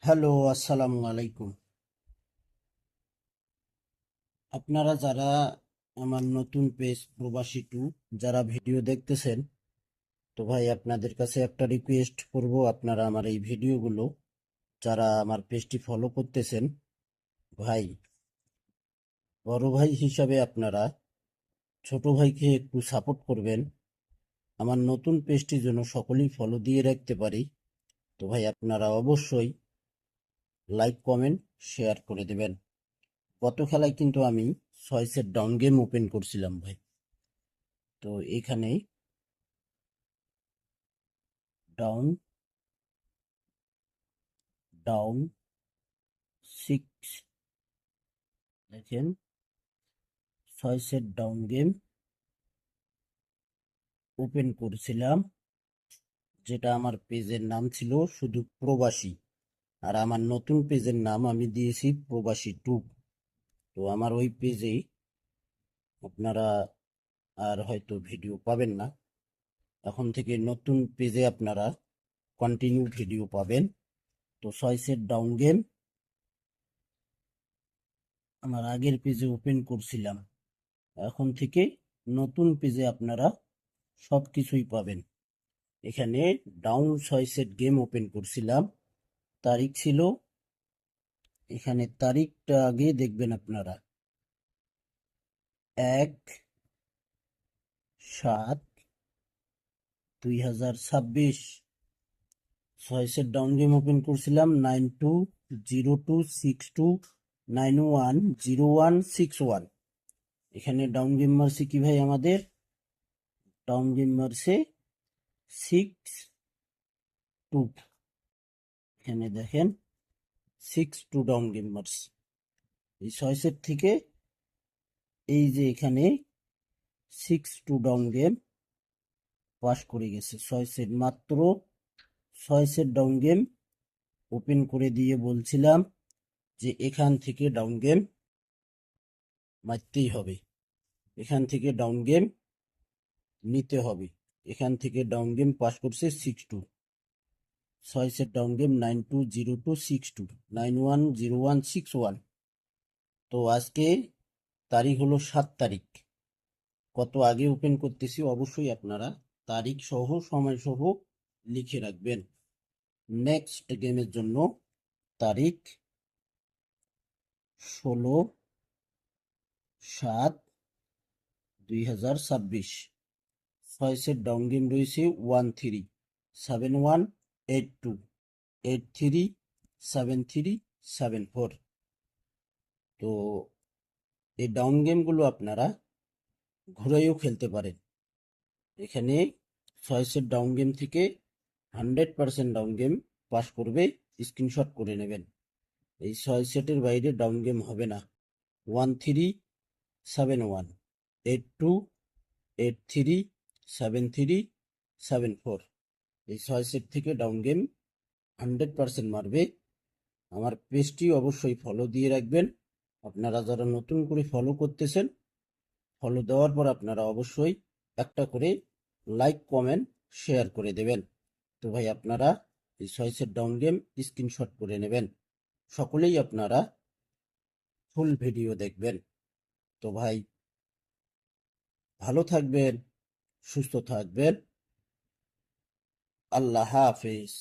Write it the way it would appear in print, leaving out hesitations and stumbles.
Hello, আসসালামু আলাইকুম। আপনারা যারা আমার নতুন পেজ প্রবাসী টু যারা ভিডিও দেখতেছেন, তো ভাই আপনাদের কাছে একটা রিকোয়েস্ট করব, আপনারা আমার এই ভিডিওগুলো যারা আমার পেজটি ফলো করতেছেন, ভাই বড় ভাই হিসাবে আপনারা ছোট ভাইকে একটু সাপোর্ট করবেন। আমার নতুন পেজটি যেন সকলেই ফলো দিয়ে রাখতে পারি। তো ভাই আপনারা অবশ্যই লাইক কমেন্ট শেয়ার করে দেবেন। গত খেলায় কিন্তু আমি 6 সেট ডাউন গেম ওপেন করছিলাম ভাই। তো এখানে ডাউন ডাউন 6, দেখেন 6 সেট ডাউন গেম ওপেন করছিলাম, যেটা আমার পেজের নাম ছিল শুধু প্রবাসী। আর আমার নতুন পেজের নাম আমি দিয়েছি প্রবাসী টু। তো আমার ওই পেজে আপনারা আর হয়তো ভিডিও পাবেন না, এখন থেকে নতুন পেজে আপনারা কন্টিনিউ ভিডিও পাবেন। তো 6 সেট ডাউন গেম আমার আগের পেজে ওপেন করছিলাম, এখন থেকে নতুন পেজে আপনারা সব কিছুই পাবেন। এখানে ডাউন 6 সেট গেম ওপেন করছিলাম, তারিখ ছিল, এখানে তারিখটা আগে দেখবেন আপনারা, 1/7/2026। 6 সেট ডাউন গেম ওপেন করছিলাম 920262910161। এখানে ডাউন গেম মারছে কি ভাই, আমাদের ডাউন গেম মারছে 6-2। এখানে দেখেন 6-2 ডাউন গেম মারছে এই 6 সেট থেকে। এই যে এখানে 6-2 ডাউন গেম পাস করে গেছে 6 সেট, মাত্র 6 সেট ডাউন গেম ওপেন করে দিয়ে বলছিলাম যে এখান থেকে ডাউন গেম মারতেই হবে, এখান থেকে ডাউন গেম নিতে হবে। এখান থেকে ডাউন গেম পাস করছে 6-2। 6 সেট ডাউন গেম 920262910161। তো আজকে তারিখ হলো 7 তারিখ। কত আগে ওপেন করতেছি অবশ্যই আপনারা তারিখ সহ সময় সহ লিখে রাখবেন। নেক্সট গেমের জন্য তারিখ 16/7/2026। 6 সেট ডাউন গেম রয়েছে 137182837374। তো এই ডাউন গেমগুলো আপনারা ঘুরেও খেলতে পারেন। এখানে 6 সেট ডাউন গেম থেকে 100% ডাউন গেম পাস করবে, স্ক্রিনশট করে নেবেন। এই 6 সেটের বাইরে ডাউন গেম হবে না। 137182837374, এই 6 সেট থেকে ডাউন গেম 100% মারবে। আমার পেজটি অবশ্যই ফলো দিয়ে রাখবেন। আপনারা যারা নতুন করে ফলো করতেছেন, ফলো দেওয়ার পর আপনারা অবশ্যই একটা করে লাইক কমেন্ট শেয়ার করে দেবেন। তো ভাই আপনারা এই 6 সেট ডাউন গেম স্ক্রিনশট করে নেবেন, সকলেই আপনারা ফুল ভিডিও দেখবেন। তো ভাই ভালো থাকবেন, সুস্থ থাকবেন, আল্লাহ হাফেজ।